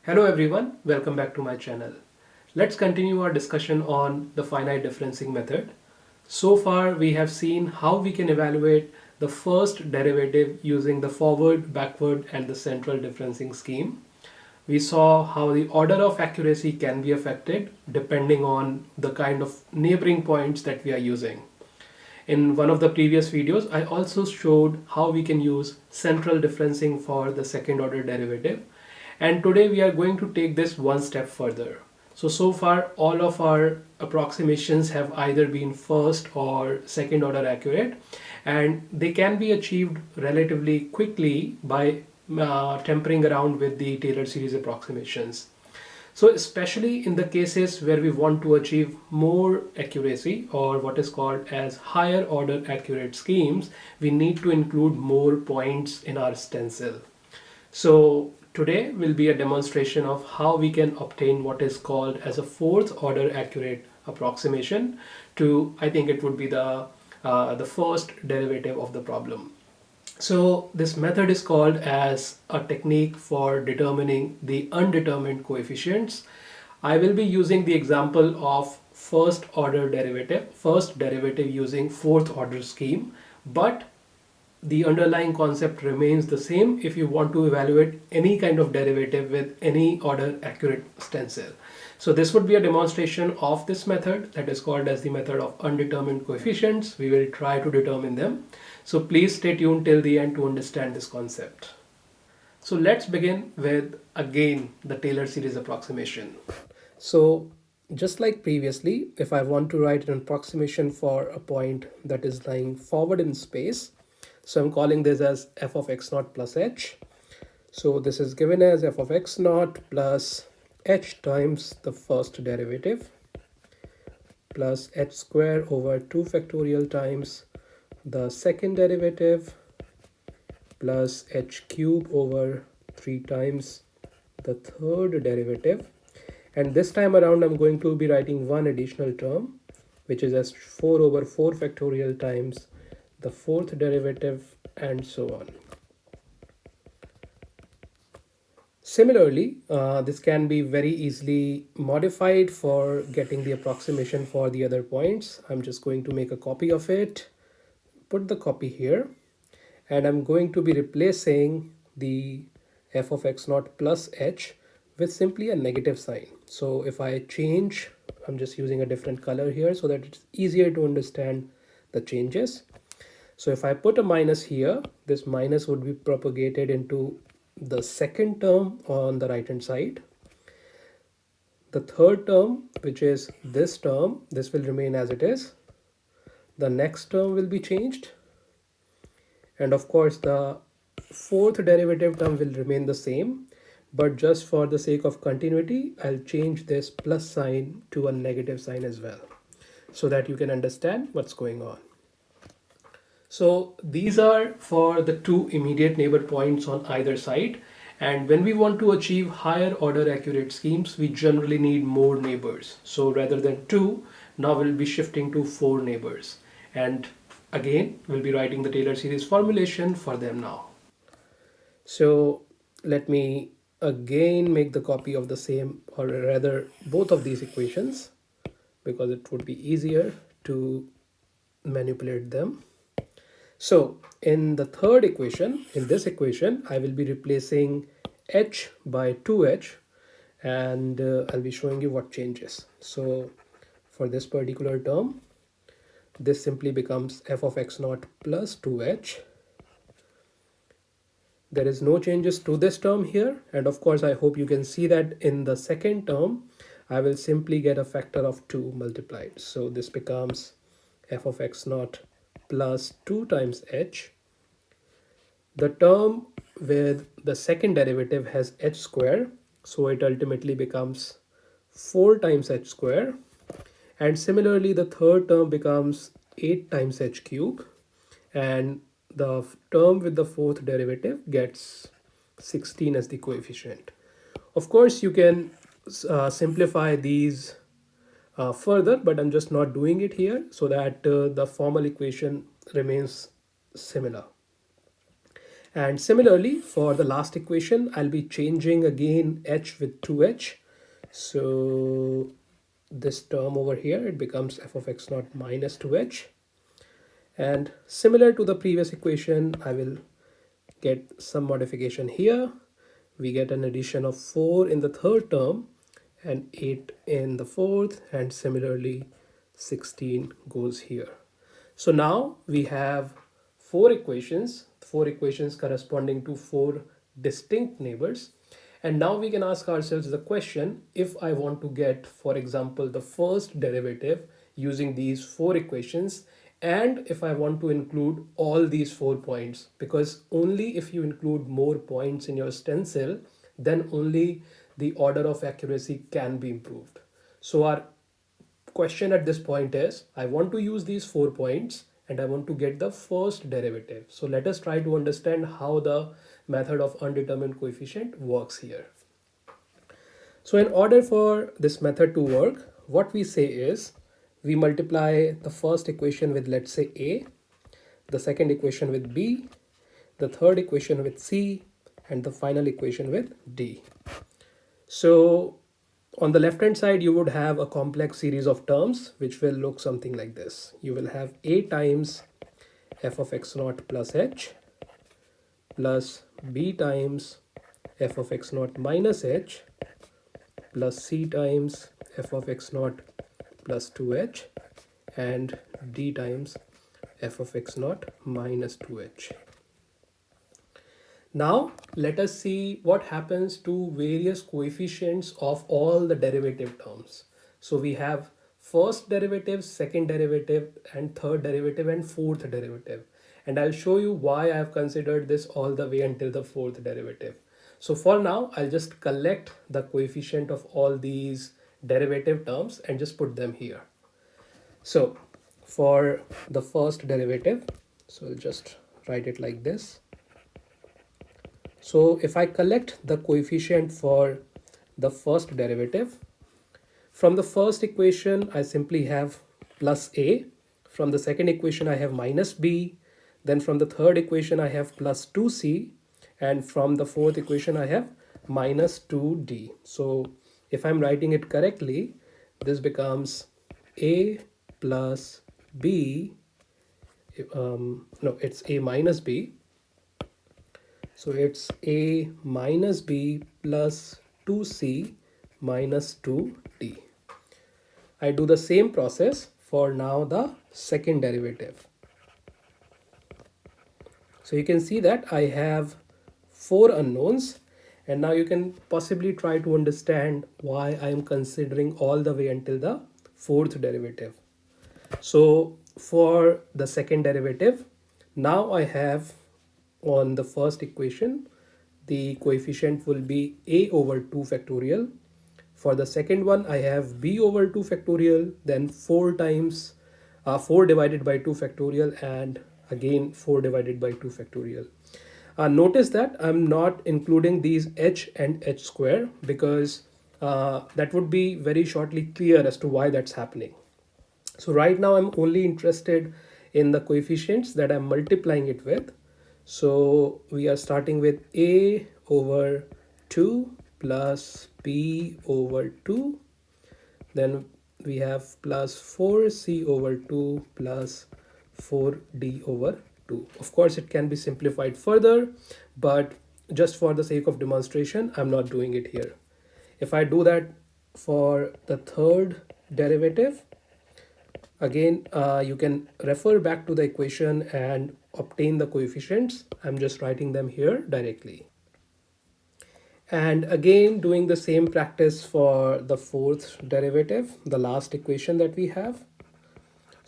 Hello everyone, welcome back to my channel. Let's continue our discussion on the finite differencing method. So far we have seen how we can evaluate the first derivative using the forward, backward and the central differencing scheme. We saw how the order of accuracy can be affected depending on the kind of neighboring points that we are using. In one of the previous videos, I also showed how we can use central differencing for the second order derivative. And today we are going to take this one step further. So far all of our approximations have either been first or second order accurate, and they can be achieved relatively quickly by tempering around with the Taylor series approximations. So especially in the cases where we want to achieve more accuracy, or what is called as higher order accurate schemes, we need to include more points in our stencil. So today will be a demonstration of how we can obtain what is called as a fourth order accurate approximation to, I think it would be the first derivative of the problem. So this method is called as a technique for determining the undetermined coefficients. I will be using the example of first derivative using fourth order scheme, but the underlying concept remains the same if you want to evaluate any kind of derivative with any order accurate stencil. So this would be a demonstration of this method that is called as the method of undetermined coefficients. We will try to determine them. So please stay tuned till the end to understand this concept. So let's begin with again the Taylor series approximation. So just like previously, if I want to write an approximation for a point that is lying forward in space, so I'm calling this as f of x naught plus h. So this is given as f of x naught plus h times the first derivative plus h square over 2 factorial times the second derivative plus h cube over 3 times the third derivative. And this time around I'm going to be writing one additional term, which is as 4 over 4 factorial times the fourth derivative, and so on. Similarly, this can be very easily modified for getting the approximation for the other points. I'm just going to make a copy of it, put the copy here, and I'm going to be replacing the f of x naught plus h with simply a negative sign. So if I change, I'm just using a different color here so that it's easier to understand the changes. So if I put a minus here, this minus would be propagated into the second term on the right hand side. The third term, which is this term, this will remain as it is. The next term will be changed. And of course, the fourth derivative term will remain the same. But just for the sake of continuity, I'll change this plus sign to a negative sign as well, so that you can understand what's going on. So these are for the two immediate neighbor points on either side. And when we want to achieve higher order accurate schemes, we generally need more neighbors. So rather than 2, now we'll be shifting to 4 neighbors. And again, we'll be writing the Taylor series formulation for them now. So let me again make the copy of the same, or rather both of these equations, because it would be easier to manipulate them. So in the third equation, in this equation, I will be replacing h by 2h, and I'll be showing you what changes. So for this particular term, this simply becomes f of x naught plus 2h. There is no changes to this term here. And of course, I hope you can see that in the second term, I will simply get a factor of 2 multiplied. So this becomes f of x naught plus 2 times h. The term with the second derivative has h square, so it ultimately becomes 4 times h square. And similarly, the third term becomes 8 times h cube, and the term with the fourth derivative gets 16 as the coefficient. Of course, you can simplify these further, but I'm just not doing it here so that the formal equation remains similar. And similarly, for the last equation, I'll be changing again h with 2h. So this term over here, it becomes f of x naught minus 2h. And similar to the previous equation, I will get some modification here. We get an addition of 4 in the third term and 8 in the fourth, and similarly 16 goes here. So now we have four equations corresponding to four distinct neighbors. And now we can ask ourselves the question, if I want to get, for example, the first derivative using these four equations, and if I want to include all these 4 points, because only if you include more points in your stencil, then only the order of accuracy can be improved. So our question at this point is, I want to use these 4 points and I want to get the first derivative. So let us try to understand how the method of undetermined coefficient works here. So in order for this method to work, what we say is, we multiply the first equation with, let's say, a, the second equation with b, the third equation with c, and the final equation with d. So on the left hand side, you would have a complex series of terms which will look something like this. You will have a times f of x naught plus h plus b times f of x naught minus h plus c times f of x naught plus 2h and d times f of x naught minus 2h. Now let us see what happens to various coefficients of all the derivative terms. So we have first derivative, second derivative, and third derivative, and fourth derivative. And I'll show you why I have considered this all the way until the fourth derivative. So for now, I'll just collect the coefficient of all these derivative terms and just put them here. So for the first derivative, so I'll just write it like this. So if I collect the coefficient for the first derivative, from the first equation, I simply have plus a. From the second equation, I have minus b. Then from the third equation, I have plus 2c. And from the fourth equation, I have minus 2d. So if I'm writing it correctly, this becomes a plus b. No, it's a minus b. So it's a minus b plus 2c minus 2d. I do the same process for now the second derivative. So you can see that I have 4 unknowns, and now you can possibly try to understand why I am considering all the way until the fourth derivative. So for the second derivative, now I have on the first equation, the coefficient will be a over 2 factorial. For the second one, I have b over 2 factorial, then 4 times 4 divided by 2 factorial, and again 4 divided by 2 factorial. Notice that I'm not including these h and h square because that would be very shortly clear as to why that's happening. So right now I'm only interested in the coefficients that I'm multiplying it with. So we are starting with a over 2 plus b over 2. Then we have plus 4c over 2 plus 4d over 2. Of course, it can be simplified further, but just for the sake of demonstration, I'm not doing it here. If I do that for the third derivative, again, you can refer back to the equation and obtain the coefficients. I'm just writing them here directly. And again, doing the same practice for the fourth derivative, the last equation that we have.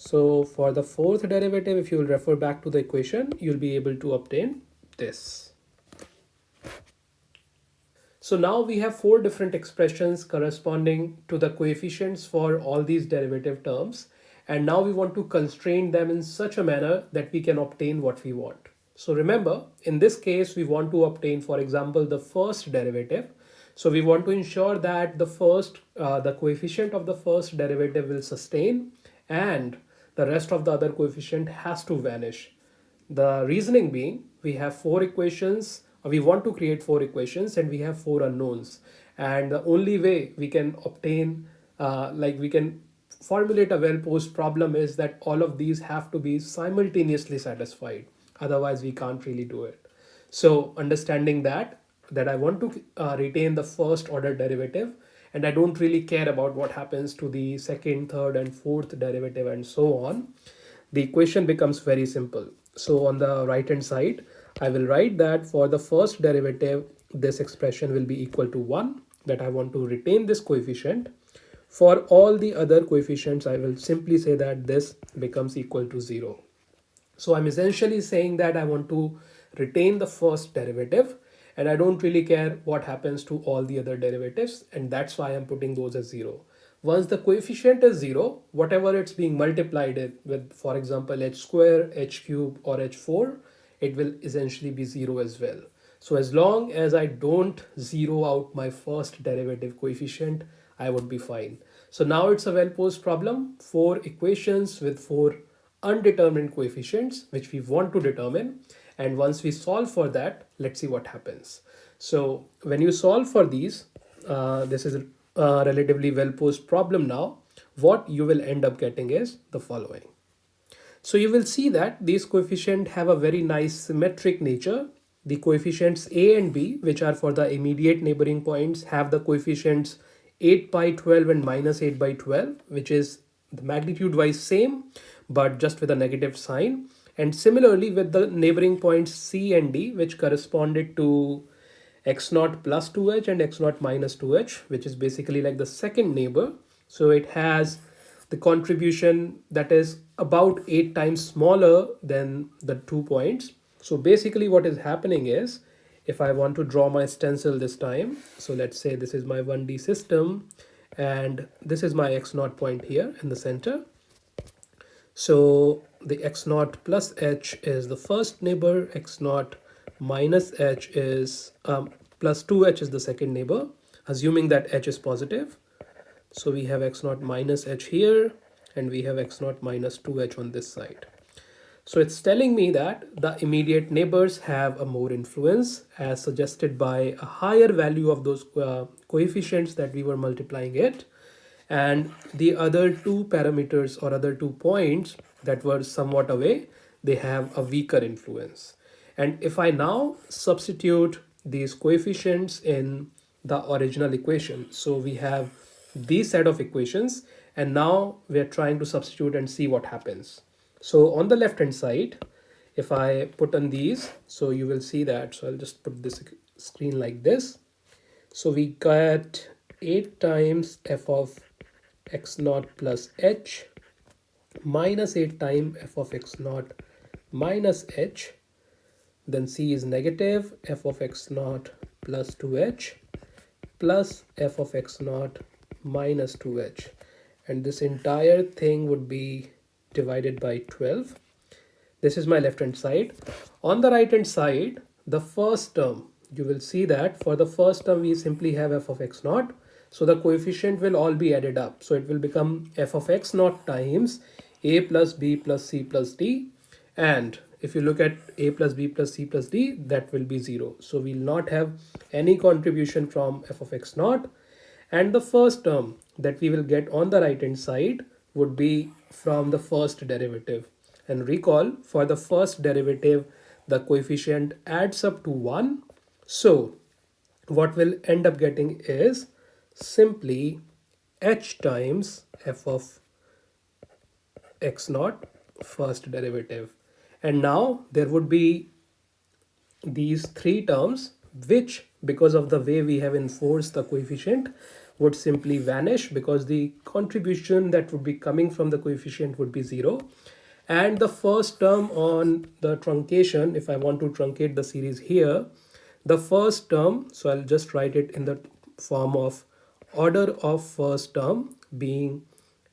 So for the fourth derivative, if you will refer back to the equation, you'll be able to obtain this. So now we have 4 different expressions corresponding to the coefficients for all these derivative terms. And now we want to constrain them in such a manner that we can obtain what we want. So remember, in this case, we want to obtain, for example, the first derivative. So we want to ensure that the coefficient of the first derivative will sustain and the rest of the other coefficient has to vanish. The reasoning being we have four equations. We want to create four equations and we have four unknowns. And the only way we can obtain, we can formulate a well-posed problem is that all of these have to be simultaneously satisfied. Otherwise, we can't really do it. So understanding that I want to retain the first order derivative, and I don't really care about what happens to the second, third, and fourth derivative and so on, the equation becomes very simple. So on the right hand side, I will write that for the first derivative, this expression will be equal to 1, that I want to retain this coefficient. For all the other coefficients, I will simply say that this becomes equal to 0. So I'm essentially saying that I want to retain the first derivative and I don't really care what happens to all the other derivatives, and that's why I'm putting those as 0. Once the coefficient is 0, whatever it's being multiplied with, for example, h square, h cube or h4, it will essentially be 0 as well. So as long as I don't zero out my first derivative coefficient, I would be fine. So now it's a well-posed problem, 4 equations with 4 undetermined coefficients which we want to determine, and once we solve for that, let's see what happens. So when you solve for these, this is a relatively well-posed problem now. What you will end up getting is the following. So you will see that these coefficients have a very nice symmetric nature. The coefficients a and b, which are for the immediate neighboring points, have the coefficients 8 by 12 and minus 8 by 12, which is the magnitude wise same, but just with a negative sign. And similarly with the neighboring points c and d, which corresponded to x0 plus 2h and x0 minus 2h, which is basically like the second neighbor. So it has the contribution that is about 8 times smaller than the 2 points. So basically what is happening is, if I want to draw my stencil this time, so let's say this is my 1D system and this is my x0 point here in the center. So the x0 plus h is the first neighbor, x0 minus h is plus 2h is the second neighbor, assuming that h is positive. So we have x0 minus h here and we have x0 minus 2h on this side. So it's telling me that the immediate neighbors have a more influence, as suggested by a higher value of those coefficients that we were multiplying it, and the other two parameters or other 2 points that were somewhat away, they have a weaker influence. And if I now substitute these coefficients in the original equation, so we have these set of equations and now we are trying to substitute and see what happens. So on the left hand side, if I put on these, so you will see that, so I'll just put this screen like this. So we got 8 times f of x0 plus h minus 8 times f of x0 minus h, then c is negative f of x0 plus 2h plus f of x0 minus 2h, and this entire thing would be divided by 12. This is my left hand side. On the right hand side, the first term, you will see that for the first term we simply have f of x0, so the coefficient will all be added up, so it will become f of x0 times a plus b plus c plus d, and if you look at a plus b plus c plus d, that will be 0, so we will not have any contribution from f of x0. And the first term that we will get on the right hand side would be from the first derivative. And recall, for the first derivative, the coefficient adds up to 1. So what we'll end up getting is simply h times f of x0 first derivative. And now there would be these 3 terms which, because of the way we have enforced the coefficient, would simply vanish because the contribution that would be coming from the coefficient would be 0. And the first term on the truncation, if I want to truncate the series here, the first term, so I'll just write it in the form of order of first term being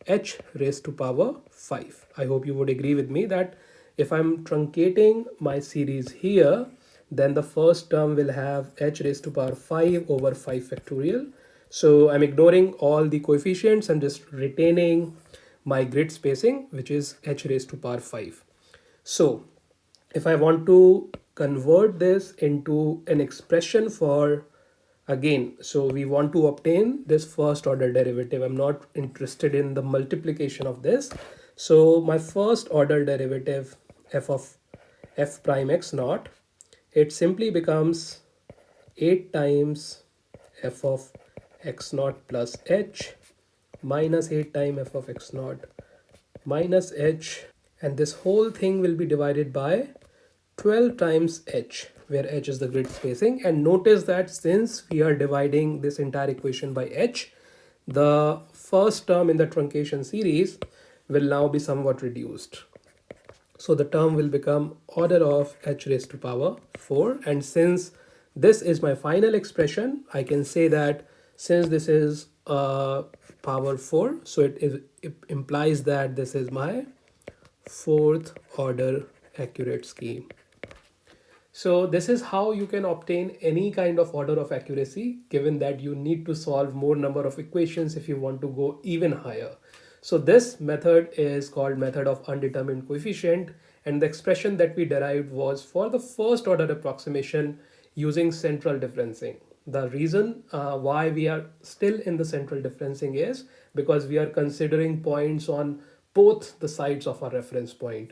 h raised to power 5. I hope you would agree with me that if I'm truncating my series here, then the first term will have h raised to power 5 over 5 factorial. So I'm ignoring all the coefficients, I'm just retaining my grid spacing, which is h raised to power 5. So if I want to convert this into an expression for, again, so we want to obtain this first order derivative. I'm not interested in the multiplication of this. So my first order derivative f of f prime x naught, it simply becomes 8 times f of x naught plus h minus 8 times f of x naught minus h, and this whole thing will be divided by 12 times h, where h is the grid spacing. And notice that since we are dividing this entire equation by h, the first term in the truncation series will now be somewhat reduced. So the term will become order of h raised to power 4. And since this is my final expression, I can say that since this is power 4, so it implies that this is my fourth order accurate scheme. So this is how you can obtain any kind of order of accuracy, given that you need to solve more number of equations if you want to go even higher. So this method is called method of undetermined coefficient, and the expression that we derived was for the first order approximation using central differencing. The reason why we are still in the central differencing is because we are considering points on both the sides of our reference point.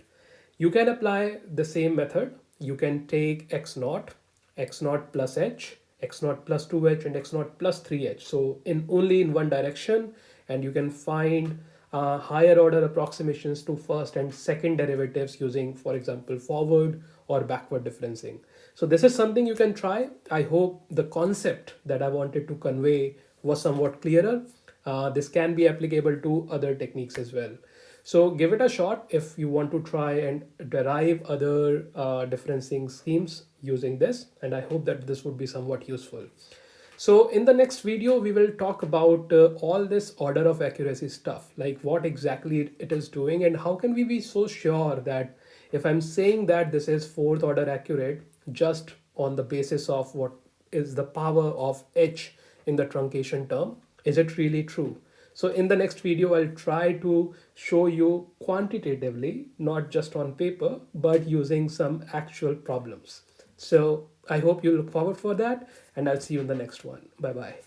You can apply the same method. You can take x naught plus h, x naught plus 2h, and x naught plus 3h. So only in one direction, and you can find higher order approximations to first and second derivatives using, for example, forward or backward differencing. So this is something you can try. I hope the concept that I wanted to convey was somewhat clearer. This can be applicable to other techniques as well. So give it a shot if you want to try and derive other differencing schemes using this, and I hope that this would be somewhat useful. So in the next video, we will talk about all this order of accuracy stuff, like what exactly it is doing and how can we be so sure that if I'm saying that this is fourth order accurate just on the basis of what is the power of h in the truncation term, is it really true? So in the next video, I'll try to show you quantitatively, not just on paper, but using some actual problems. So I hope you look forward for that, and I'll see you in the next one. Bye bye.